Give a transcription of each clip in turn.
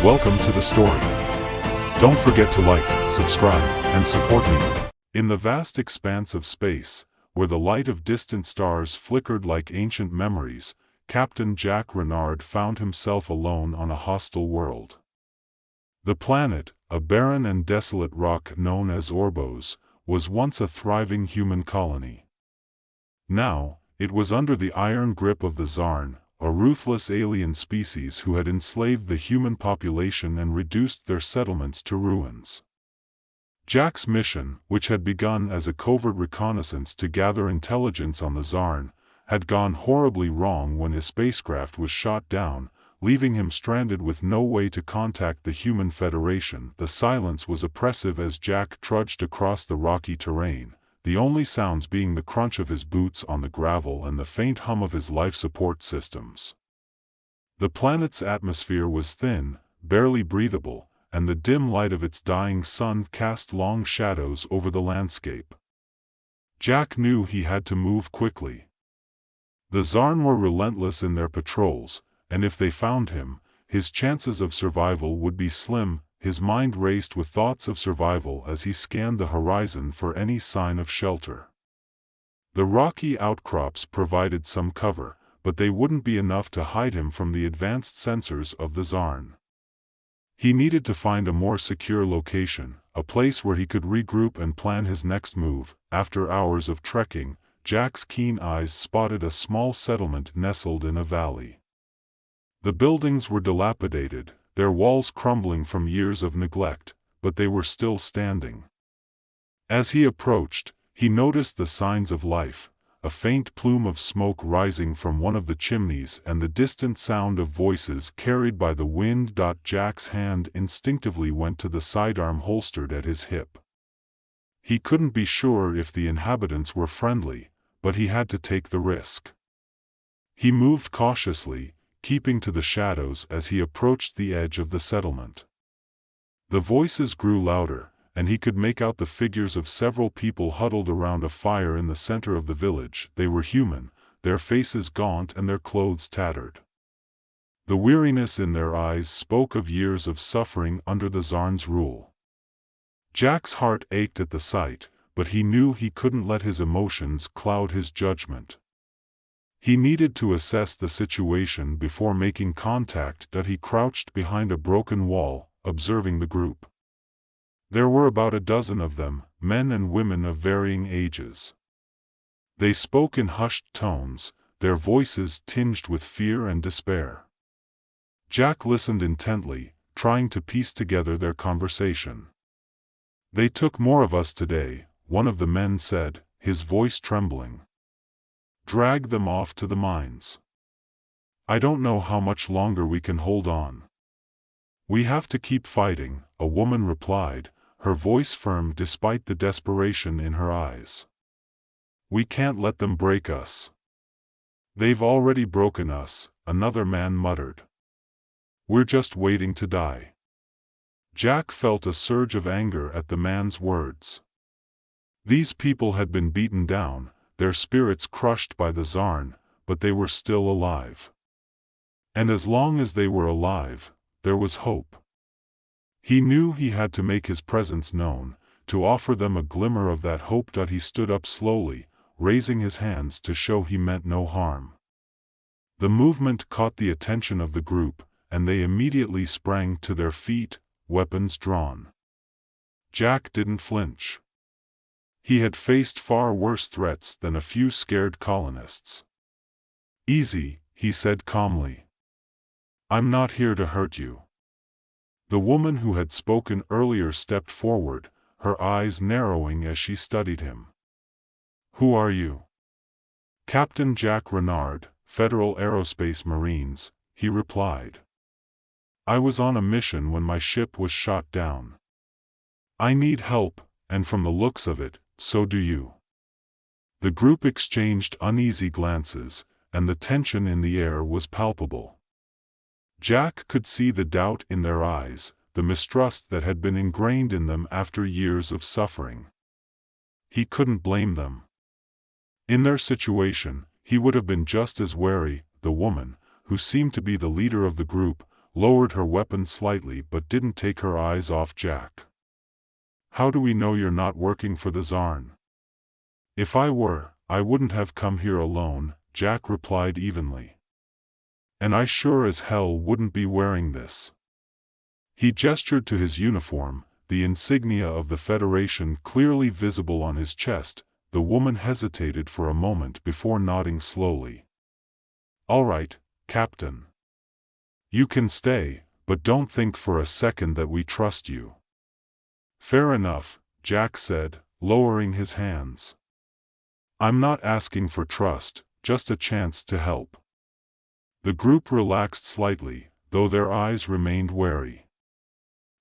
Welcome to the story. Don't forget to like, subscribe, and support me. In the vast expanse of space, where the light of distant stars flickered like ancient memories, Captain Jack Renard found himself alone on a hostile world. The planet, a barren and desolate rock known as Orbos, was once a thriving human colony. Now, it was under the iron grip of the Zarn, a ruthless alien species who had enslaved the human population and reduced their settlements to ruins. Jack's mission, which had begun as a covert reconnaissance to gather intelligence on the Zarn, had gone horribly wrong when his spacecraft was shot down, leaving him stranded with no way to contact the Human Federation. The silence was oppressive as Jack trudged across the rocky terrain, the only sounds being the crunch of his boots on the gravel and the faint hum of his life support systems. The planet's atmosphere was thin, barely breathable, and the dim light of its dying sun cast long shadows over the landscape. Jack knew he had to move quickly. The Zarn were relentless in their patrols, and if they found him, his chances of survival would be slim. His mind raced with thoughts of survival as he scanned the horizon for any sign of shelter. The rocky outcrops provided some cover, but they wouldn't be enough to hide him from the advanced sensors of the Zarn. He needed to find a more secure location, a place where he could regroup and plan his next move. After hours of trekking, Jack's keen eyes spotted a small settlement nestled in a valley. The buildings were dilapidated, their walls crumbling from years of neglect, but they were still standing. As he approached, he noticed the signs of life, a faint plume of smoke rising from one of the chimneys and the distant sound of voices carried by the wind. Jack's hand instinctively went to the sidearm holstered at his hip. He couldn't be sure if the inhabitants were friendly, but he had to take the risk. He moved cautiously, keeping to the shadows as he approached the edge of the settlement. The voices grew louder, and he could make out the figures of several people huddled around a fire in the center of the village. They were human, their faces gaunt and their clothes tattered. The weariness in their eyes spoke of years of suffering under the Zarn's rule. Jack's heart ached at the sight, but he knew he couldn't let his emotions cloud his judgment. He needed to assess the situation before making contact. He crouched behind a broken wall, observing the group. There were about a dozen of them, men and women of varying ages. They spoke in hushed tones, their voices tinged with fear and despair. Jack listened intently, trying to piece together their conversation. "They took more of us today," one of the men said, his voice trembling. "Drag them off to the mines. I don't know how much longer we can hold on." "We have to keep fighting," a woman replied, her voice firm despite the desperation in her eyes. "We can't let them break us." "They've already broken us," another man muttered. "We're just waiting to die." Jack felt a surge of anger at the man's words. These people had been beaten down, their spirits crushed by the Zarn, but they were still alive. And as long as they were alive, there was hope. He knew he had to make his presence known, to offer them a glimmer of that hope. He stood up slowly, raising his hands to show he meant no harm. The movement caught the attention of the group, and they immediately sprang to their feet, weapons drawn. Jack didn't flinch. He had faced far worse threats than a few scared colonists. "Easy," he said calmly. "I'm not here to hurt you." The woman who had spoken earlier stepped forward, her eyes narrowing as she studied him. "Who are you?" "Captain Jack Renard, Federal Aerospace Marines," he replied. "I was on a mission when my ship was shot down. I need help, and from the looks of it, so do you." The group exchanged uneasy glances, and the tension in the air was palpable. Jack could see the doubt in their eyes, the mistrust that had been ingrained in them after years of suffering. He couldn't blame them. In their situation, he would have been just as wary. The woman, who seemed to be the leader of the group, lowered her weapon slightly but didn't take her eyes off Jack. "How do we know you're not working for the Czarn?" "If I were, I wouldn't have come here alone," Jack replied evenly. "And I sure as hell wouldn't be wearing this." He gestured to his uniform, the insignia of the Federation clearly visible on his chest. The woman hesitated for a moment before nodding slowly. "All right, Captain. You can stay, but don't think for a second that we trust you." "Fair enough," Jack said, lowering his hands. "I'm not asking for trust, just a chance to help." The group relaxed slightly, though their eyes remained wary.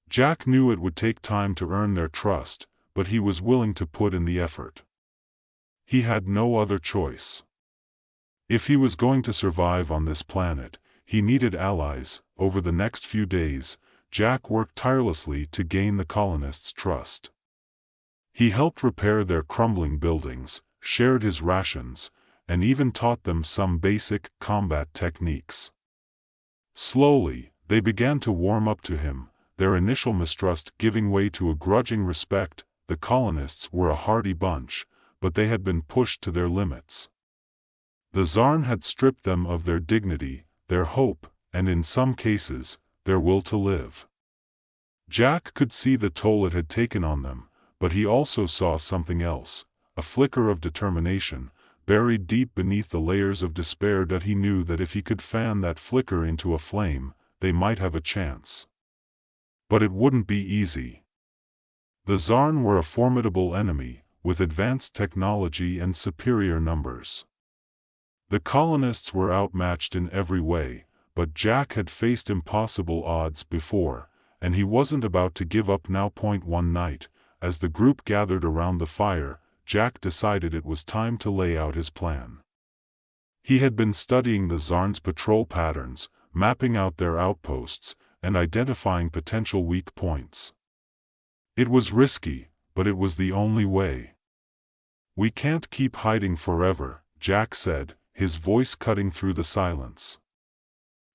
Jack knew it would take time to earn their trust, but he was willing to put in the effort. He had no other choice. If he was going to survive on this planet, he needed allies. Over the next few days, Jack worked tirelessly to gain the colonists' trust. He helped repair their crumbling buildings, shared his rations, and even taught them some basic combat techniques. Slowly, they began to warm up to him, their initial mistrust giving way to a grudging respect. The colonists were a hardy bunch, but they had been pushed to their limits. The Czarn had stripped them of their dignity, their hope, and in some cases, their will to live. Jack could see the toll it had taken on them, but he also saw something else, a flicker of determination, buried deep beneath the layers of despair that he knew that if he could fan that flicker into a flame, they might have a chance. But it wouldn't be easy. The Czarn were a formidable enemy, with advanced technology and superior numbers. The colonists were outmatched in every way, but Jack had faced impossible odds before, and he wasn't about to give up now. One night, as the group gathered around the fire, Jack decided it was time to lay out his plan. He had been studying the Czarn's patrol patterns, mapping out their outposts, and identifying potential weak points. It was risky, but it was the only way. "We can't keep hiding forever," Jack said, his voice cutting through the silence.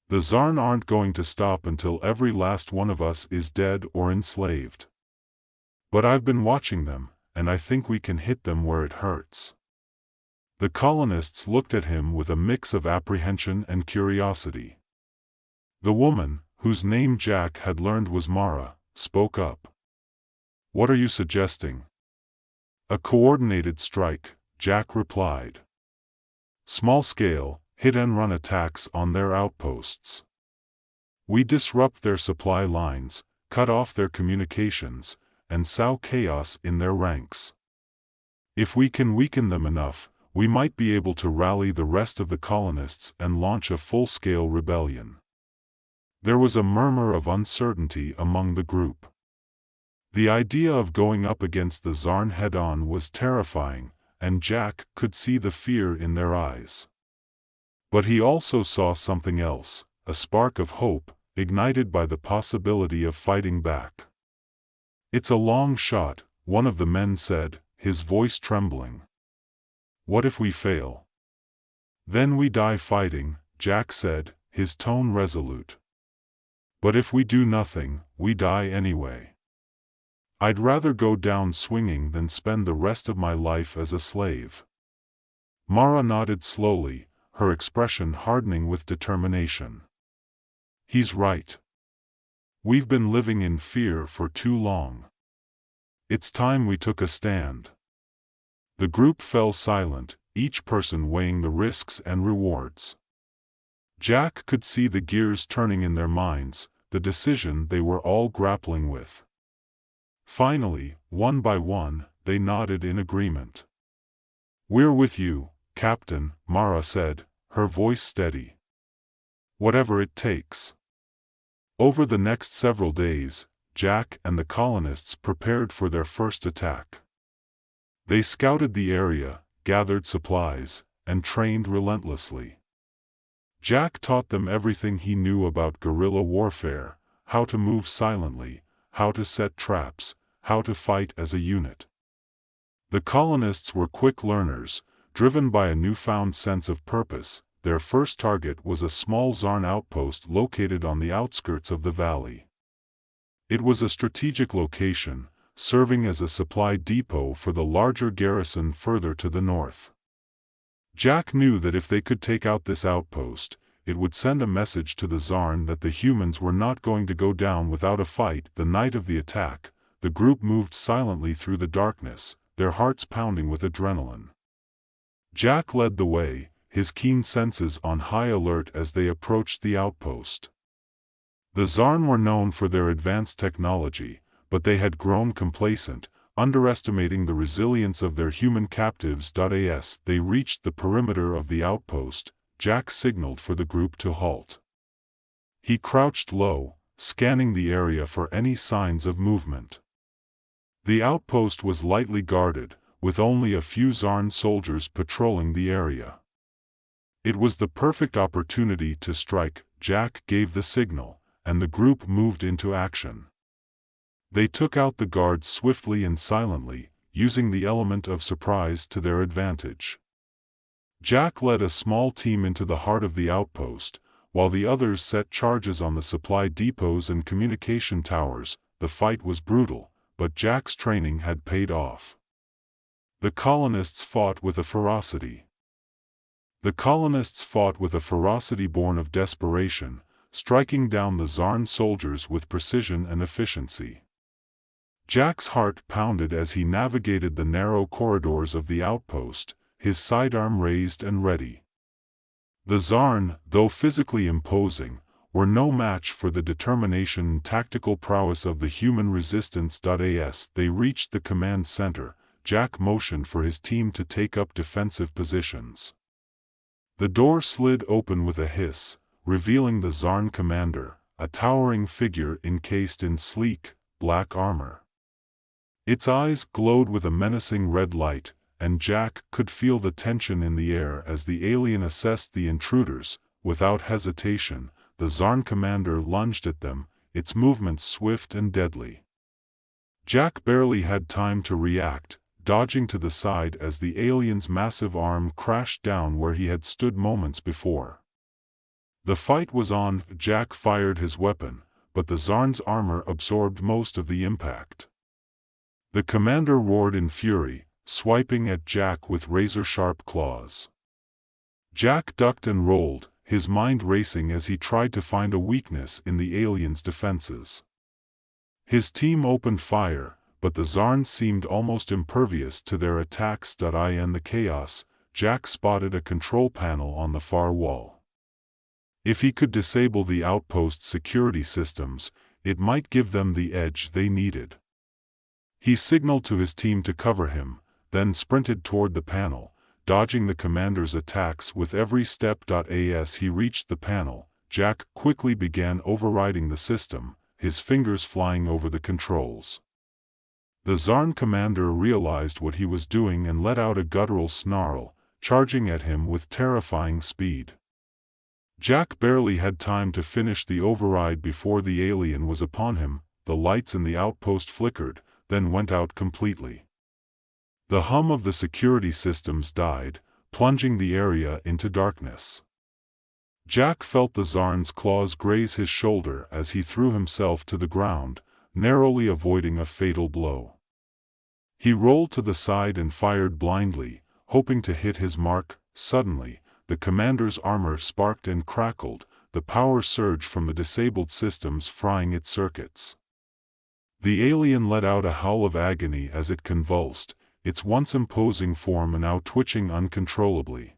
"The Czarn aren't going to stop until every last one of us is dead or enslaved. But I've been watching them, and I think we can hit them where it hurts." The colonists looked at him with a mix of apprehension and curiosity. The woman, whose name Jack had learned was Mara, spoke up. "What are you suggesting?" "A coordinated strike," Jack replied. "Small-scale, hit-and-run attacks on their outposts. We disrupt their supply lines, cut off their communications, and sow chaos in their ranks. If we can weaken them enough, we might be able to rally the rest of the colonists and launch a full-scale rebellion." There was a murmur of uncertainty among the group. The idea of going up against the Czarn head-on was terrifying, and Jack could see the fear in their eyes. But he also saw something else, a spark of hope, ignited by the possibility of fighting back. "It's a long shot," one of the men said, his voice trembling. "What if we fail?" "Then we die fighting," Jack said, his tone resolute. "But if we do nothing, we die anyway. I'd rather go down swinging than spend the rest of my life as a slave." Mara nodded slowly, her expression hardening with determination. "He's right. We've been living in fear for too long. It's time we took a stand." The group fell silent, each person weighing the risks and rewards. Jack could see the gears turning in their minds, the decision they were all grappling with. Finally, one by one, they nodded in agreement. "We're with you, Captain," Mara said, her voice steady. "Whatever it takes." Over the next several days, Jack and the colonists prepared for their first attack. They scouted the area, gathered supplies, and trained relentlessly. Jack taught them everything he knew about guerrilla warfare, how to move silently, how to set traps, how to fight as a unit. The colonists were quick learners, driven by a newfound sense of purpose. their first target was a small Zarn outpost located on the outskirts of the valley. It was a strategic location, serving as a supply depot for the larger garrison further to the north. Jack knew that if they could take out this outpost, it would send a message to the Zarn that the humans were not going to go down without a fight. The night of the attack, the group moved silently through the darkness, their hearts pounding with adrenaline. Jack led the way, his keen senses on high alert as they approached the outpost. The Zarn were known for their advanced technology, but they had grown complacent, underestimating the resilience of their human captives. As they reached the perimeter of the outpost, Jack signaled for the group to halt. He crouched low, scanning the area for any signs of movement. The outpost was lightly guarded, with only a few Zarn soldiers patrolling the area. It was the perfect opportunity to strike. Jack gave the signal, and the group moved into action. They took out the guards swiftly and silently, using the element of surprise to their advantage. Jack led a small team into the heart of the outpost, while the others set charges on the supply depots and communication towers. The fight was brutal, but Jack's training had paid off. The colonists fought with a ferocity. Born of desperation, striking down the Zarn soldiers with precision and efficiency. Jack's heart pounded as he navigated the narrow corridors of the outpost, his sidearm raised and ready. The Zarn, though physically imposing, were no match for the determination and tactical prowess of the human resistance. As they reached the command center, Jack motioned for his team to take up defensive positions. The door slid open with a hiss, revealing the Zarn commander, a towering figure encased in sleek, black armor. Its eyes glowed with a menacing red light, and Jack could feel the tension in the air as the alien assessed the intruders. Without hesitation, the Zarn commander lunged at them, its movements swift and deadly. Jack barely had time to react, dodging to the side as the alien's massive arm crashed down where he had stood moments before. The fight was on. Jack fired his weapon, but the Zarn's armor absorbed most of the impact. The commander roared in fury, swiping at Jack with razor-sharp claws. Jack ducked and rolled, his mind racing as he tried to find a weakness in the alien's defenses. His team opened fire, but the Zarn seemed almost impervious to their attacks. In the chaos, Jack spotted a control panel on the far wall. If he could disable the outpost's security systems, it might give them the edge they needed. He signaled to his team to cover him, then sprinted toward the panel, dodging the commander's attacks with every step. As he reached the panel, Jack quickly began overriding the system, his fingers flying over the controls. The Zarn commander realized what he was doing and let out a guttural snarl, charging at him with terrifying speed. Jack barely had time to finish the override before the alien was upon him. The lights in the outpost flickered, then went out completely. The hum of the security systems died, plunging the area into darkness. Jack felt the Zarn's claws graze his shoulder as he threw himself to the ground, narrowly avoiding a fatal blow. He rolled to the side and fired blindly, hoping to hit his mark. Suddenly, the commander's armor sparked and crackled, the power surge from the disabled systems frying its circuits. The alien let out a howl of agony as it convulsed, its once imposing form now twitching uncontrollably.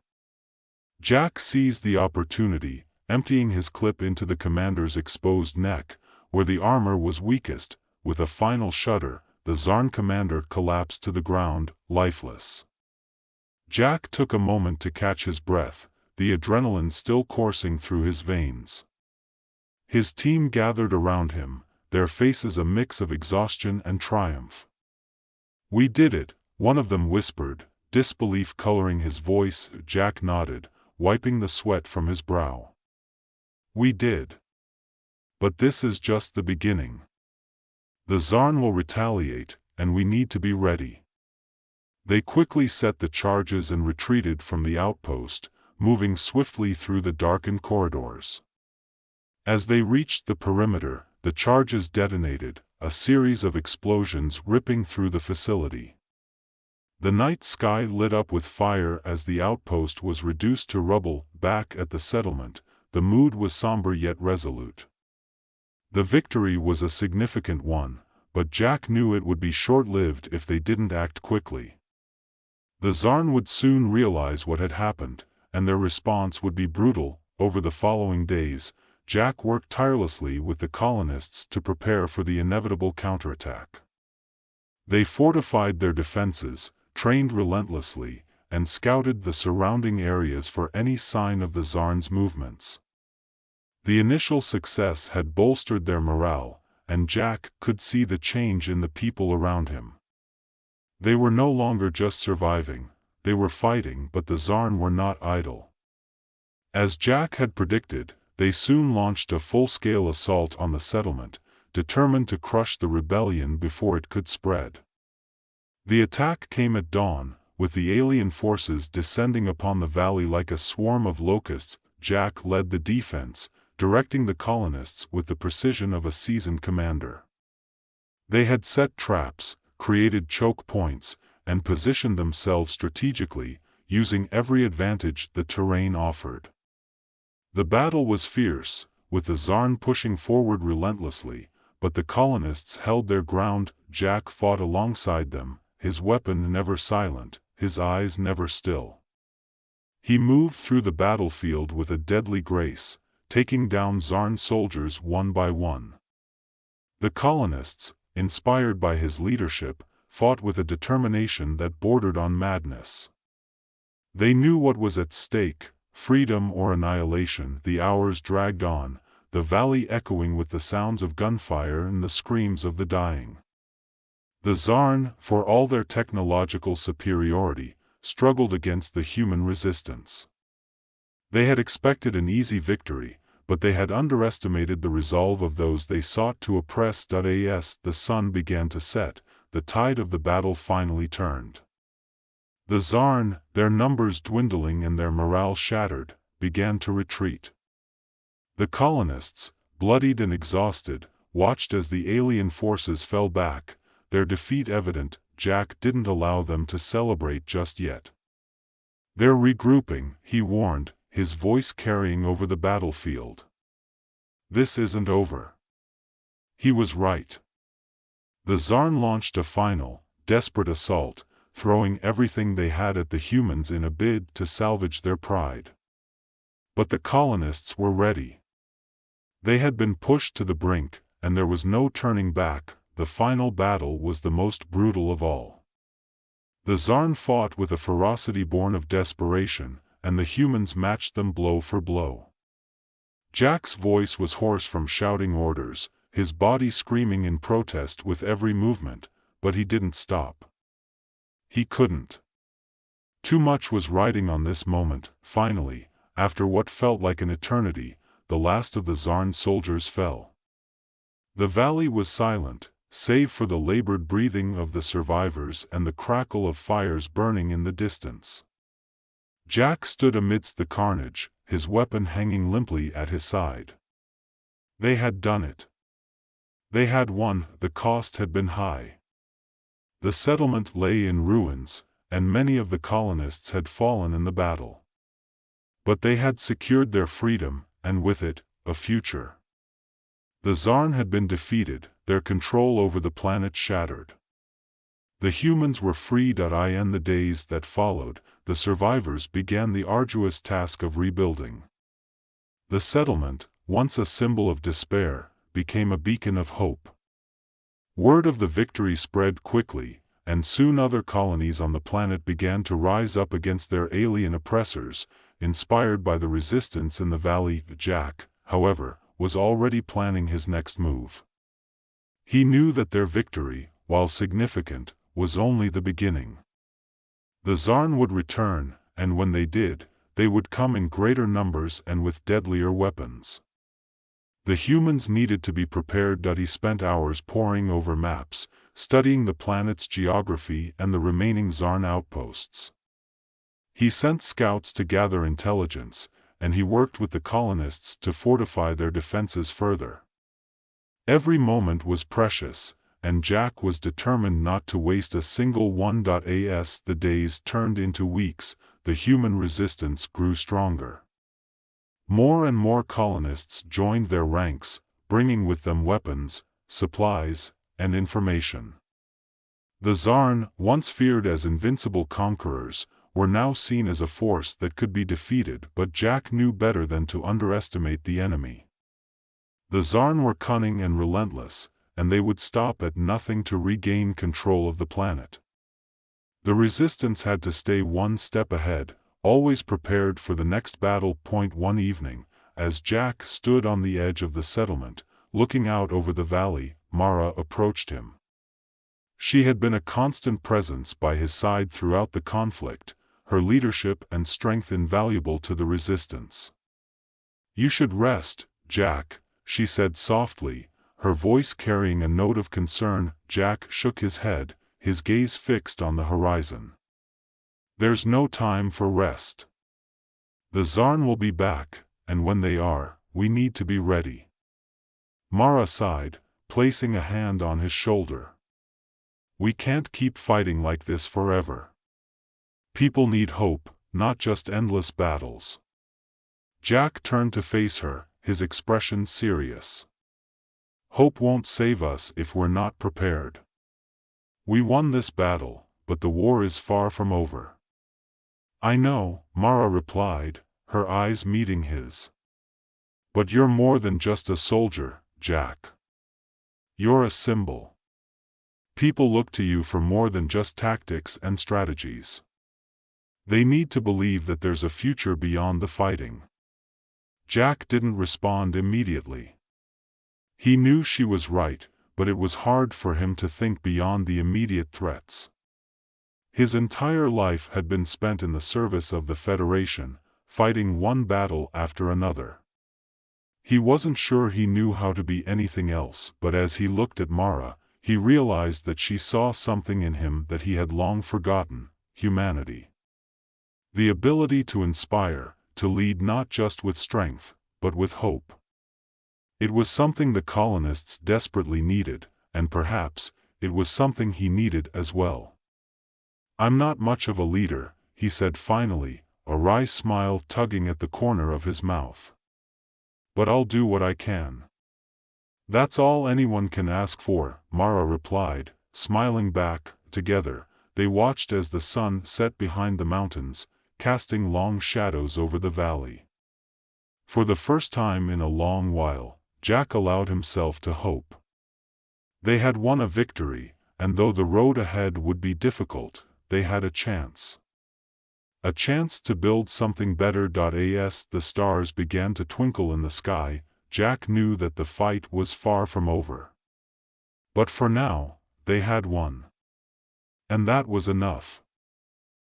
Jack seized the opportunity, emptying his clip into the commander's exposed neck, where the armor was weakest. With a final shudder, the Zarn commander collapsed to the ground, lifeless. Jack took a moment to catch his breath, the adrenaline still coursing through his veins. His team gathered around him, their faces a mix of exhaustion and triumph. "We did it," one of them whispered, disbelief coloring his voice. Jack nodded, wiping the sweat from his brow. "We did. But this is just the beginning. The Zarn will retaliate, and we need to be ready." They quickly set the charges and retreated from the outpost, moving swiftly through the darkened corridors. As they reached the perimeter, the charges detonated, a series of explosions ripping through the facility. The night sky lit up with fire as the outpost was reduced to rubble. Back at the settlement, the mood was somber yet resolute. The victory was a significant one, but Jack knew it would be short-lived if they didn't act quickly. The Zarn would soon realize what had happened, and their response would be brutal. Over the following days, Jack worked tirelessly with the colonists to prepare for the inevitable counterattack. They fortified their defenses, trained relentlessly, and scouted the surrounding areas for any sign of the Zarn's movements. The initial success had bolstered their morale, and Jack could see the change in the people around him. They were no longer just surviving, they were fighting, but the Zarn were not idle. As Jack had predicted, they soon launched a full-scale assault on the settlement, determined to crush the rebellion before it could spread. The attack came at dawn, with the alien forces descending upon the valley like a swarm of locusts. Jack led the defense, directing the colonists with the precision of a seasoned commander. They had set traps, created choke points, and positioned themselves strategically, using every advantage the terrain offered. The battle was fierce, with the Zarn pushing forward relentlessly, but the colonists held their ground. Jack fought alongside them, his weapon never silent, his eyes never still. He moved through the battlefield with a deadly grace, taking down Zarn soldiers one by one. The colonists, inspired by his leadership, fought with a determination that bordered on madness. They knew what was at stake, freedom or annihilation. The hours dragged on, the valley echoing with the sounds of gunfire and the screams of the dying. The Zarn, for all their technological superiority, struggled against the human resistance. They had expected an easy victory, but they had underestimated the resolve of those they sought to oppress. As the sun began to set, the tide of the battle finally turned. The Zarn, their numbers dwindling and their morale shattered, began to retreat. The colonists, bloodied and exhausted, watched as the alien forces fell back, their defeat evident. Jack didn't allow them to celebrate just yet. "They're regrouping," he warned, his voice carrying over the battlefield. "This isn't over." He was right. The Zarn launched a final, desperate assault, throwing everything they had at the humans in a bid to salvage their pride. But the colonists were ready. They had been pushed to the brink, and there was no turning back. The final battle was the most brutal of all. The Zarn fought with a ferocity born of desperation, and the humans matched them blow for blow. Jack's voice was hoarse from shouting orders, his body screaming in protest with every movement, but he didn't stop. He couldn't. Too much was riding on this moment. Finally, after what felt like an eternity, the last of the Zarn soldiers fell. The valley was silent, save for the labored breathing of the survivors and the crackle of fires burning in the distance. Jack stood amidst the carnage, his weapon hanging limply at his side. They had done it. They had won. The cost had been high. The settlement lay in ruins, and many of the colonists had fallen in the battle. But they had secured their freedom, and with it, a future. The Zarn had been defeated, their control over the planet shattered. The humans were freed. In the days that followed, the survivors began the arduous task of rebuilding. The settlement, once a symbol of despair, became a beacon of hope. Word of the victory spread quickly, and soon other colonies on the planet began to rise up against their alien oppressors, inspired by the resistance in the valley. Jack, however, was already planning his next move. He knew that their victory, while significant, was only the beginning. The Zarn would return, and when they did, they would come in greater numbers and with deadlier weapons. The humans needed to be prepared. He spent hours poring over maps, studying the planet's geography and the remaining Zarn outposts. He sent scouts to gather intelligence, and he worked with the colonists to fortify their defenses further. Every moment was precious, and Jack was determined not to waste a single one. As the days turned into weeks, the human resistance grew stronger. More and more colonists joined their ranks, bringing with them weapons, supplies, and information. The Tsarn, once feared as invincible conquerors, were now seen as a force that could be defeated, but Jack knew better than to underestimate the enemy. The Tsarn were cunning and relentless, and they would stop at nothing to regain control of the planet. The resistance had to stay one step ahead, always prepared for the next battle. One evening, as Jack stood on the edge of the settlement, looking out over the valley, Mara approached him. She had been a constant presence by his side throughout the conflict, her leadership and strength invaluable to the resistance. "You should rest, Jack," she said softly, her voice carrying a note of concern. Jack shook his head, his gaze fixed on the horizon. "There's no time for rest. The Tsarn will be back, and when they are, we need to be ready." Mara sighed, placing a hand on his shoulder. "We can't keep fighting like this forever. People need hope, not just endless battles." Jack turned to face her, his expression serious. "Hope won't save us if we're not prepared. We won this battle, but the war is far from over." "I know," Mara replied, her eyes meeting his. "But you're more than just a soldier, Jack. You're a symbol. People look to you for more than just tactics and strategies. They need to believe that there's a future beyond the fighting." Jack didn't respond immediately. He knew she was right, but it was hard for him to think beyond the immediate threats. His entire life had been spent in the service of the Federation, fighting one battle after another. He wasn't sure he knew how to be anything else, but as he looked at Mara, he realized that she saw something in him that he had long forgotten: humanity. The ability to inspire, to lead not just with strength, but with hope. It was something the colonists desperately needed, and perhaps, it was something he needed as well. "I'm not much of a leader," he said finally, a wry smile tugging at the corner of his mouth. "But I'll do what I can." "That's all anyone can ask for," Mara replied, smiling back. Together, they watched as the sun set behind the mountains, casting long shadows over the valley. For the first time in a long while, Jack allowed himself to hope. They had won a victory, and though the road ahead would be difficult, they had a chance. A chance to build something better. As the stars began to twinkle in the sky, Jack knew that the fight was far from over. But for now, they had won. And that was enough.